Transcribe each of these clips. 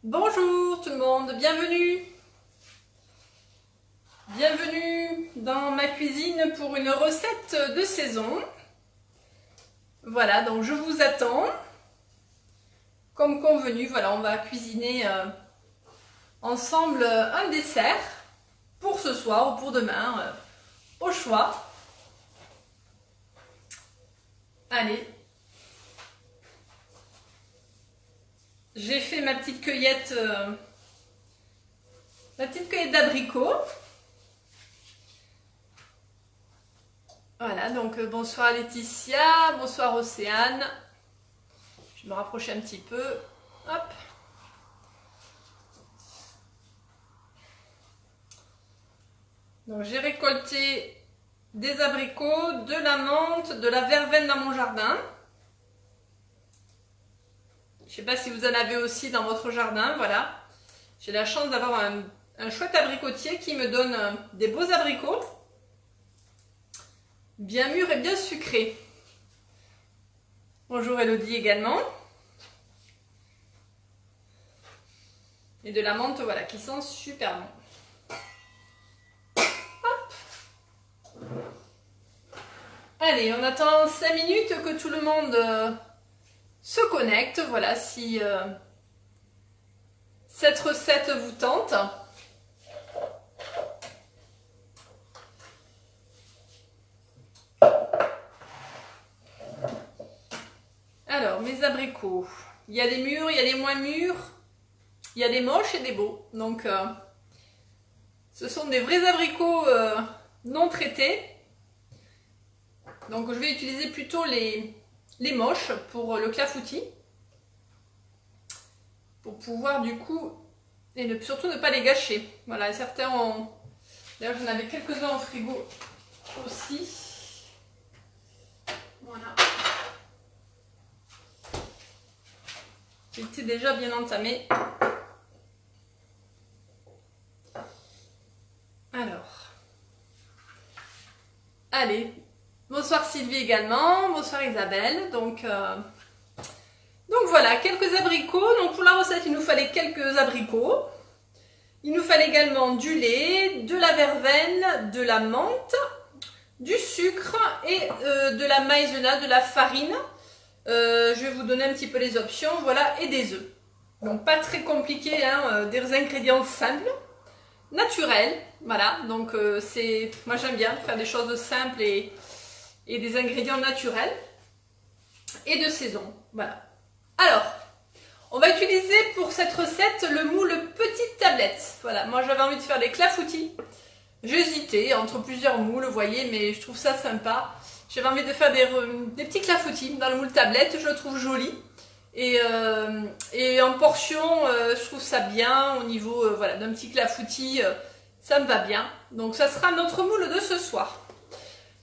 Bonjour tout le monde, bienvenue! Bienvenue dans ma cuisine pour une recette de saison. Voilà, donc je vous attends. Comme convenu, voilà, on va cuisiner ensemble un dessert pour ce soir ou pour demain, au choix. Allez. J'ai fait ma petite cueillette d'abricots. Voilà, donc bonsoir Laetitia, bonsoir Océane. Je vais me rapprocher un petit peu. Hop. Donc j'ai récolté des abricots, de la menthe, de la verveine dans mon jardin. Je ne sais pas si vous en avez aussi dans votre jardin, voilà. J'ai la chance d'avoir un chouette abricotier qui me donne des beaux abricots. Bien mûrs et bien sucrés. Bonjour Elodie également. Et de la menthe, voilà, qui sent super bon. Hop. Allez, on attend 5 minutes que tout le monde se connecte. Voilà, si cette recette vous tente. Alors, mes abricots. Il y a des mûrs, il y a des moins mûrs. Il y a des moches et des beaux. Donc, ce sont des vrais abricots non traités. Donc, je vais utiliser plutôt les moches pour le clafoutis. Pour pouvoir du coup, et surtout ne pas les gâcher. Voilà, certains ont... D'ailleurs, j'en avais quelques-uns au frigo aussi. Voilà. J'étais déjà bien entamé. Alors. Allez. Bonsoir Sylvie également. Bonsoir Isabelle. Donc voilà, quelques abricots. Donc pour la recette, il nous fallait quelques abricots. Il nous fallait également du lait, de la verveine, de la menthe, du sucre et de la maïzena, de la farine. Je vais vous donner un petit peu les options, voilà, et des œufs. Donc pas très compliqué, hein, des ingrédients simples, naturels, voilà. Donc moi j'aime bien faire des choses simples et des ingrédients naturels et de saison, voilà. Alors, on va utiliser pour cette recette le moule petite tablette. Voilà, moi j'avais envie de faire des clafoutis. J'hésitais entre plusieurs moules, vous voyez, mais je trouve ça sympa. J'avais envie de faire des petits clafoutis dans le moule tablette, je le trouve joli. Et en portion, je trouve ça bien au niveau voilà, d'un petit clafoutis, ça me va bien. Donc ça sera notre moule de ce soir.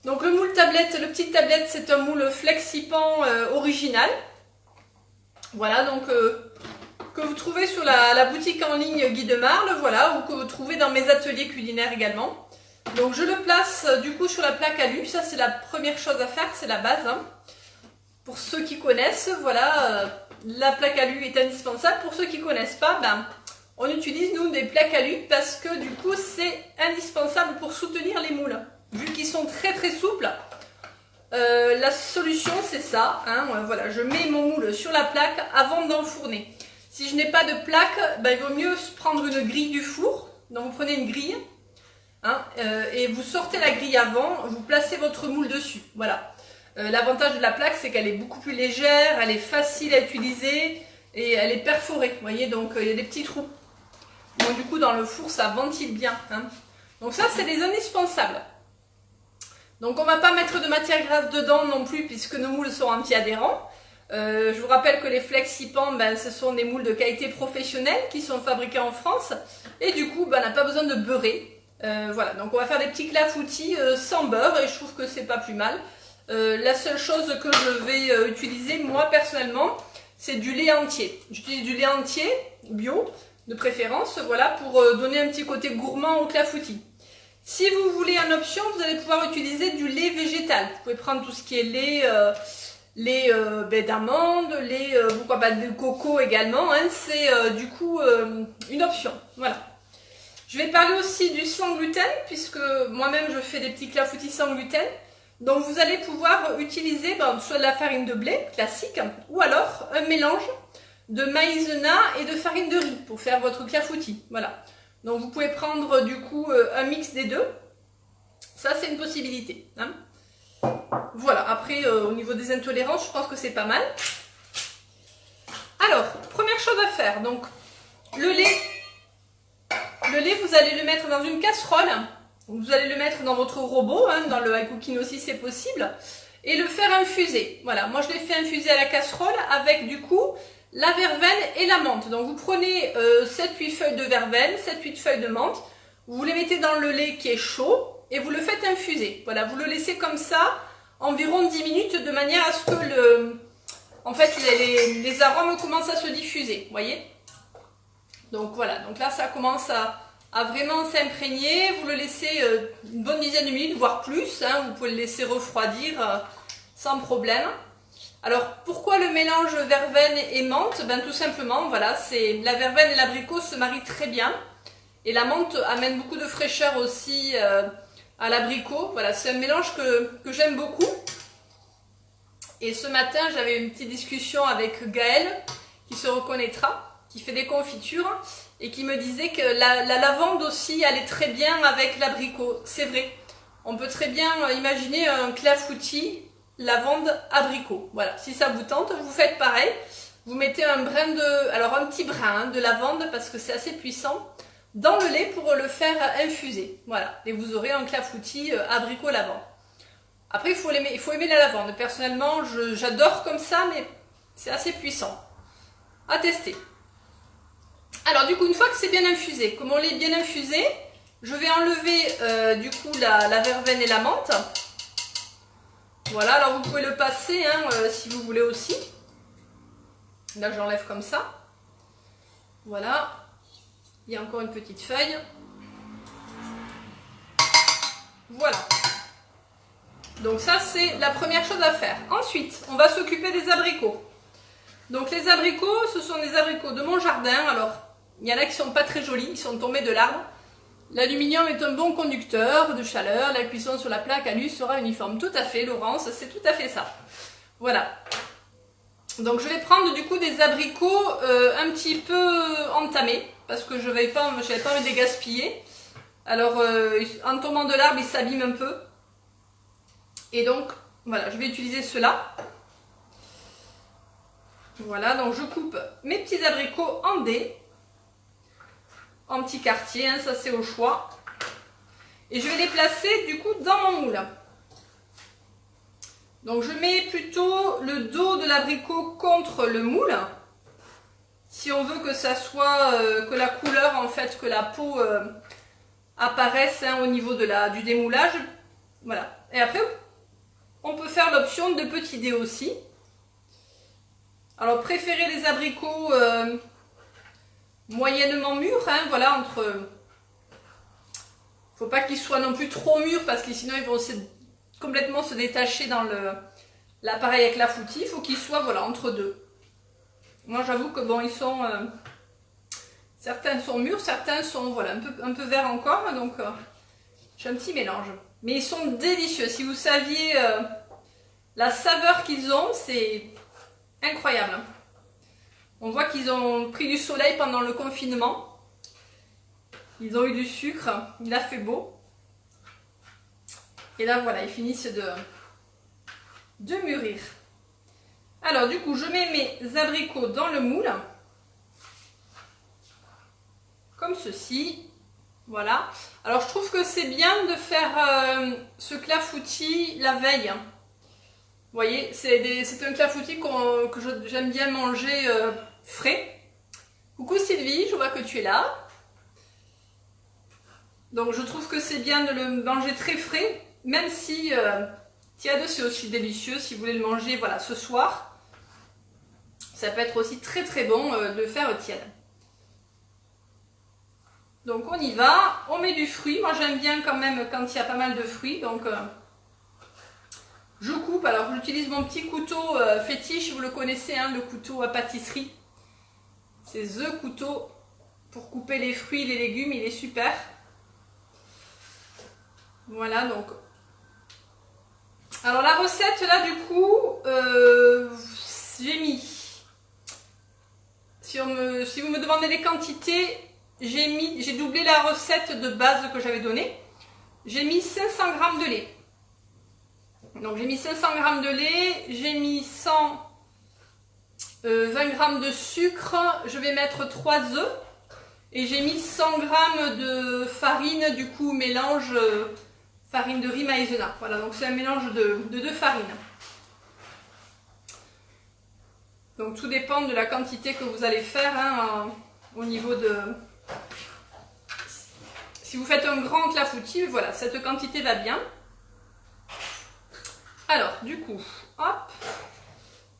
Donc le moule tablette, le petit tablette, c'est un moule flexipan original. Voilà, donc que vous trouvez sur la boutique en ligne Guy de Marle, voilà, ou que vous trouvez dans mes ateliers culinaires également. Donc je le place du coup sur la plaque alu, ça c'est la première chose à faire, c'est la base. Hein. Pour ceux qui connaissent, voilà, la plaque alu est indispensable. Pour ceux qui ne connaissent pas, ben, on utilise nous des plaques alu parce que du coup c'est indispensable pour soutenir les moules. Vu qu'ils sont très très souples, la solution c'est ça, hein, voilà, je mets mon moule sur la plaque avant d'enfourner. Si je n'ai pas de plaque, ben, il vaut mieux prendre une grille du four. Donc vous prenez une grille hein, et vous sortez la grille avant, vous placez votre moule dessus. Voilà. L'avantage de la plaque c'est qu'elle est beaucoup plus légère, elle est facile à utiliser et elle est perforée. Vous voyez, donc il y a des petits trous. Donc du coup dans le four ça ventile bien. Hein. Donc ça c'est des indispensables. Donc on ne va pas mettre de matière grasse dedans non plus puisque nos moules sont anti-adhérents. Je vous rappelle que les Flexipans, ben, ce sont des moules de qualité professionnelle qui sont fabriqués en France. Et du coup, ben, on n'a pas besoin de beurrer. Voilà, donc on va faire des petits clafoutis sans beurre et je trouve que c'est pas plus mal. La seule chose que je vais utiliser, moi personnellement, c'est du lait entier. J'utilise du lait entier, bio, de préférence, voilà, pour donner un petit côté gourmand au clafoutis. Si vous voulez en option, vous allez pouvoir utiliser du lait végétal. Vous pouvez prendre tout ce qui est lait, lait d'amandes, lait pourquoi pas de coco également, hein, c'est du coup une option. Voilà. Je vais parler aussi du sans gluten, puisque moi-même je fais des petits clafoutis sans gluten. Donc vous allez pouvoir utiliser soit de la farine de blé classique, ou alors un mélange de maïzena et de farine de riz pour faire votre clafoutis. Voilà. Donc vous pouvez prendre du coup un mix des deux. Ça c'est une possibilité. Hein. Voilà, après au niveau des intolérances, je pense que c'est pas mal. Alors, première chose à faire, donc le lait, vous allez le mettre dans une casserole. Vous allez le mettre dans votre robot, hein, dans le high cooking aussi c'est possible, et le faire infuser. Voilà, moi je l'ai fait infuser à la casserole avec du coup la verveine et la menthe. Donc vous prenez 7-8 feuilles de verveine, 7-8 feuilles de menthe, vous les mettez dans le lait qui est chaud et vous le faites infuser. Voilà, vous le laissez comme ça environ 10 minutes de manière à ce que les arômes commencent à se diffuser, vous voyez. Donc voilà, donc là ça commence à vraiment s'imprégner, vous le laissez une bonne dizaine de minutes, voire plus, hein, vous pouvez le laisser refroidir sans problème. Alors pourquoi le mélange verveine et menthe? Ben tout simplement, voilà, c'est la verveine et l'abricot se marient très bien, et la menthe amène beaucoup de fraîcheur aussi à l'abricot. Voilà, c'est un mélange que j'aime beaucoup. Et ce matin, j'avais une petite discussion avec Gaëlle, qui se reconnaîtra, qui fait des confitures, et qui me disait que la lavande aussi allait très bien avec l'abricot. C'est vrai, on peut très bien imaginer un clafoutis lavande abricot. Voilà, si ça vous tente, vous faites pareil. Vous mettez un petit brin de lavande, parce que c'est assez puissant, dans le lait pour le faire infuser. Voilà, et vous aurez un clafoutis abricot lavande. Après, il faut aimer la lavande. Personnellement, j'adore comme ça, mais c'est assez puissant. À tester. Alors, du coup, une fois que c'est bien infusé, comme on l'est bien infusé, je vais enlever du coup la verveine et la menthe. Voilà, alors vous pouvez le passer hein, si vous voulez aussi. Là, j'enlève comme ça. Voilà. Il y a encore une petite feuille. Voilà. Donc ça, c'est la première chose à faire. Ensuite, on va s'occuper des abricots. Donc les abricots, ce sont des abricots de mon jardin. Alors, il y en a qui sont pas très jolis, ils sont tombés de l'arbre. L'aluminium est un bon conducteur de chaleur. La cuisson sur la plaque alu sera uniforme. Tout à fait, Laurence, c'est tout à fait ça. Voilà. Donc je vais prendre du coup des abricots un petit peu entamés, parce que je n'avais pas envie de les gaspiller. Alors, en tombant de l'arbre, ils s'abîment un peu. Et donc, voilà, je vais utiliser cela. Voilà, donc je coupe mes petits abricots en dés, en petits quartiers, hein, ça c'est au choix. Et je vais les placer du coup dans mon moule. Donc je mets plutôt le dos de l'abricot contre le moule. Si on veut que ça soit, que la couleur en fait, que la peau apparaisse hein, au niveau du démoulage. Voilà. Et après, on peut faire l'option de petits dés aussi. Alors, préférez les abricots moyennement mûrs, hein, voilà, faut pas qu'ils soient non plus trop mûrs parce que sinon ils vont complètement se détacher dans l'appareil avec la foutie. Il faut qu'ils soient, voilà, entre deux. Moi, j'avoue que bon, ils sont... certains sont mûrs, certains sont, voilà, un peu verts encore, donc j'ai un petit mélange. Mais ils sont délicieux. Si vous saviez la saveur qu'ils ont, c'est incroyable. On voit qu'ils ont pris du soleil pendant le confinement. Ils ont eu du sucre. Il a fait beau. Et là, voilà, ils finissent de mûrir. Alors, du coup, je mets mes abricots dans le moule. Comme ceci. Voilà. Alors, je trouve que c'est bien de faire ce clafoutis la veille. Vous voyez, c'est un clafoutis que j'aime bien manger frais. Coucou Sylvie, je vois que tu es là. Donc, je trouve que c'est bien de le manger très frais, même si tiède, c'est aussi délicieux. Si vous voulez le manger, voilà, ce soir, ça peut être aussi très très bon de le faire tiède. Donc on y va, on met du fruit. Moi j'aime bien quand même quand il y a pas mal de fruits. Donc Je coupe, alors j'utilise mon petit couteau fétiche, vous le connaissez, hein, le couteau à pâtisserie. C'est The couteau pour couper les fruits et les légumes, il est super. Voilà, donc. Alors la recette là du coup, j'ai mis, si vous me demandez les quantités, j'ai doublé la recette de base que j'avais donnée. J'ai mis 500 g de lait. Donc j'ai mis 500 g de lait, j'ai mis 120 g de sucre, je vais mettre 3 œufs et j'ai mis 100 g de farine, du coup mélange farine de riz maïzena. Voilà, donc c'est un mélange de 2 farines. Donc tout dépend de la quantité que vous allez faire hein, au niveau de... Si vous faites un grand clafoutis, voilà, cette quantité va bien. Alors, du coup, hop,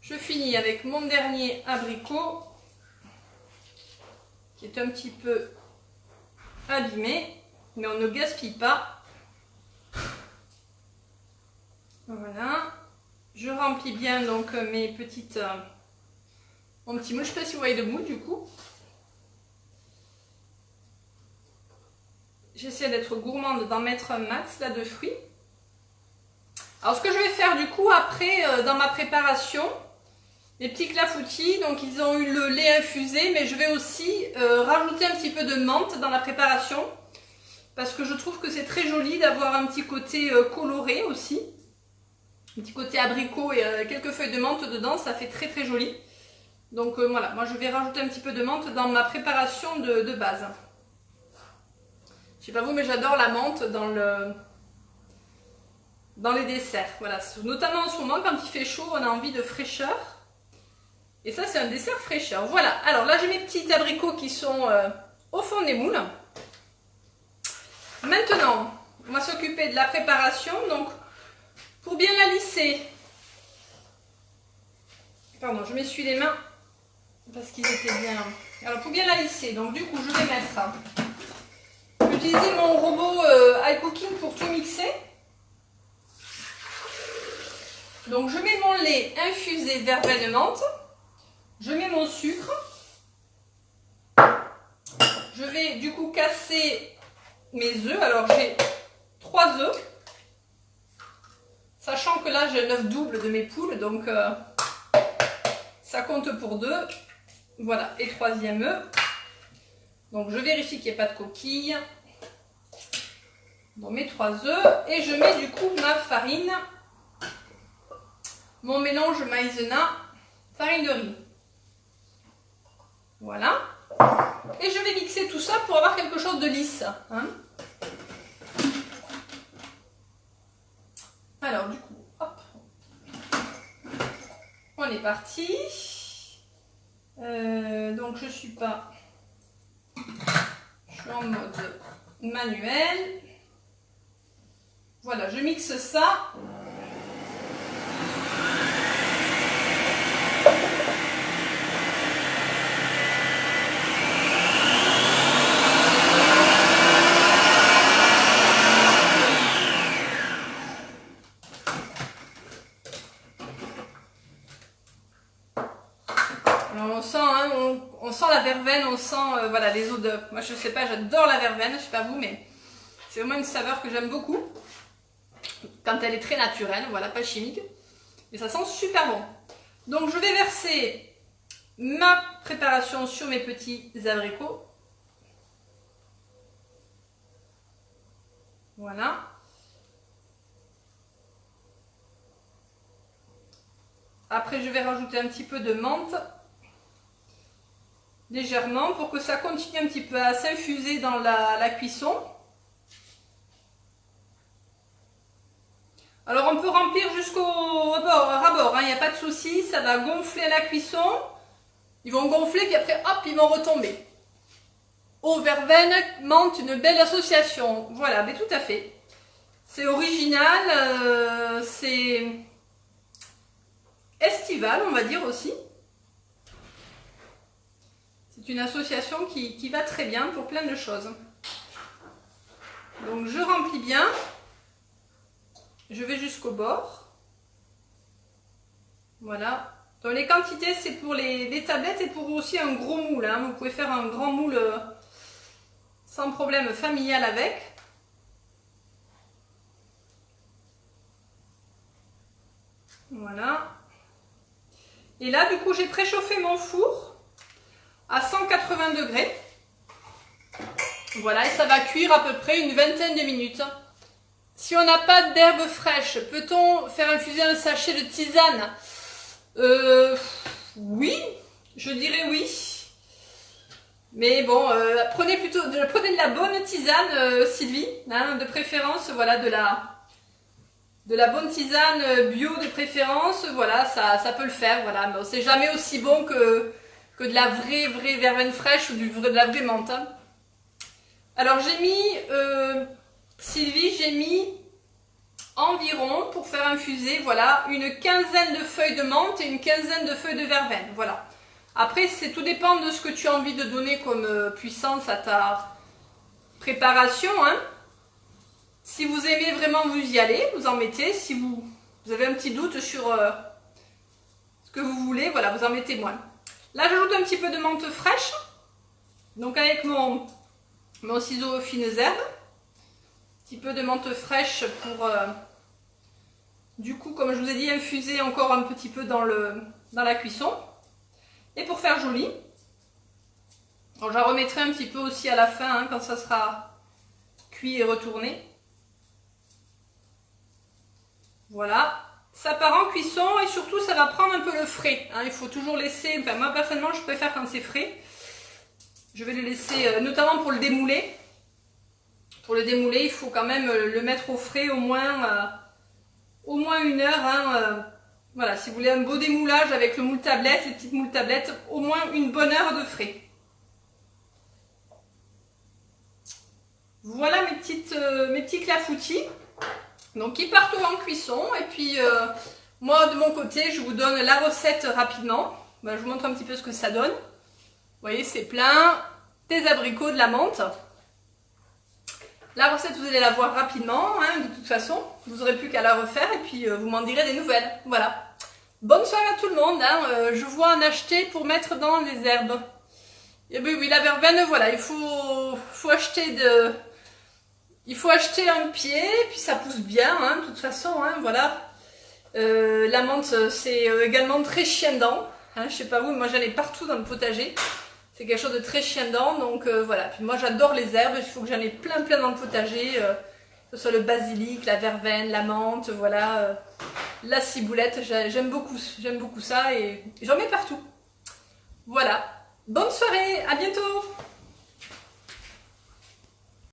je finis avec mon dernier abricot qui est un petit peu abîmé, mais on ne gaspille pas. Voilà, je remplis bien donc mes petites, mon petit moule, je ne sais pas si vous voyez le moule du coup. J'essaie d'être gourmande, d'en mettre un max là de fruits. Alors ce que je vais faire du coup après dans ma préparation, les petits clafoutis, donc ils ont eu le lait infusé, mais je vais aussi rajouter un petit peu de menthe dans la préparation parce que je trouve que c'est très joli d'avoir un petit côté coloré aussi, un petit côté abricot et quelques feuilles de menthe dedans, ça fait très très joli. Donc voilà, moi je vais rajouter un petit peu de menthe dans ma préparation de base. Je sais pas vous, mais j'adore la menthe dans les desserts. Voilà, notamment en ce moment quand il fait chaud, on a envie de fraîcheur. Et ça c'est un dessert fraîcheur. Voilà, alors là j'ai mes petits abricots qui sont au fond des moules. Maintenant, on va s'occuper de la préparation. Donc, pour bien la lisser, pardon, je m'essuie les mains parce qu'ils étaient bien. Alors pour bien la lisser, donc du coup je vais mettre, utiliser mon robot iCooking pour tout mixer. Donc je mets mon lait infusé verveine menthe, je mets mon sucre, je vais du coup casser mes œufs. Alors j'ai 3 œufs, sachant que là j'ai un œuf double de mes poules, donc ça compte pour 2. Voilà, et 3e œuf. Donc je vérifie qu'il n'y ait pas de coquilles dans mes 3 œufs et je mets du coup ma farine, mon mélange maïzena, farine de riz. Voilà. Et je vais mixer tout ça pour avoir quelque chose de lisse. Hein. Alors du coup, hop, on est parti. Donc je suis en mode manuel. Voilà, je mixe ça. On sent, hein, on sent la verveine, on sent voilà, les odeurs. Moi je sais pas, j'adore la verveine, je sais pas vous, mais c'est vraiment une saveur que j'aime beaucoup. Quand elle est très naturelle, voilà, pas chimique. Et ça sent super bon. Donc je vais verser ma préparation sur mes petits abricots. Voilà. Après je vais rajouter un petit peu de menthe. Légèrement pour que ça continue un petit peu à s'infuser dans la cuisson. Alors on peut remplir jusqu'au ras-bord, hein, il n'y a pas de souci, ça va gonfler à la cuisson. Ils vont gonfler puis après hop, ils vont retomber. Eau, verveine, menthe, une belle association. Voilà, mais tout à fait. C'est original, c'est estival on va dire aussi. C'est une association qui va très bien pour plein de choses. Donc je remplis bien. Je vais jusqu'au bord. Voilà. Donc les quantités, c'est pour les tablettes et pour aussi un gros moule. Hein. Vous pouvez faire un grand moule sans problème familial avec. Voilà. Et là, du coup, j'ai préchauffé mon four à 180 degrés. Voilà, et ça va cuire à peu près une vingtaine de minutes. Si on n'a pas d'herbe fraîche, peut-on faire infuser un sachet de tisane? Oui, je dirais oui. Mais bon, prenez de la bonne tisane, Sylvie, hein, de préférence, voilà, de la bonne tisane bio de préférence, voilà, ça peut le faire, voilà. Mais c'est jamais aussi bon que de la vraie verveine fraîche ou de la vraie menthe. Hein. Alors j'ai mis, Sylvie, j'ai mis environ, pour faire infuser, voilà, une quinzaine de feuilles de menthe et une quinzaine de feuilles de verveine, voilà. Après, tout dépend de ce que tu as envie de donner comme puissance à ta préparation, hein. Si vous aimez vraiment, vous y allez, vous en mettez. Si vous avez un petit doute sur ce que vous voulez, voilà, vous en mettez moins. Là, j'ajoute un petit peu de menthe fraîche, donc avec mon ciseau fines herbes. Un petit peu de menthe fraîche pour, du coup, comme je vous ai dit, infuser encore un petit peu dans la cuisson. Et pour faire joli, alors j'en remettrai un petit peu aussi à la fin, hein, quand ça sera cuit et retourné. Voilà, ça part en cuisson et surtout ça va prendre un peu le frais. Hein, il faut toujours laisser, enfin moi personnellement je préfère quand c'est frais. Je vais le laisser, notamment pour le démouler. Pour le démouler, il faut quand même le mettre au frais au moins 1 heure. Hein, voilà, si vous voulez un beau démoulage avec le moule tablette, les petites moules tablettes, au moins une bonne heure de frais. Voilà mes petits clafoutis. Donc ils partent en cuisson et puis moi de mon côté je vous donne la recette rapidement. Ben, je vous montre un petit peu ce que ça donne. Vous voyez, c'est plein, des abricots, de la menthe. La recette vous allez la voir rapidement, hein, de toute façon. Vous n'aurez plus qu'à la refaire et puis vous m'en direz des nouvelles. Voilà. Bonne soirée à tout le monde. Hein. Je vois en acheter pour mettre dans les herbes. Et bien oui, la verveine, voilà, il faut acheter un pied, puis ça pousse bien, hein, de toute façon, hein, voilà. La menthe, c'est également très chien-dent. Hein, je sais pas vous, moi j'en ai partout dans le potager. C'est quelque chose de très chien-dent, donc voilà. Puis moi j'adore les herbes, il faut que j'en ai plein dans le potager. Que ce soit le basilic, la verveine, la menthe, voilà. La ciboulette, j'aime beaucoup ça et j'en mets partout. Voilà. Bonne soirée, à bientôt!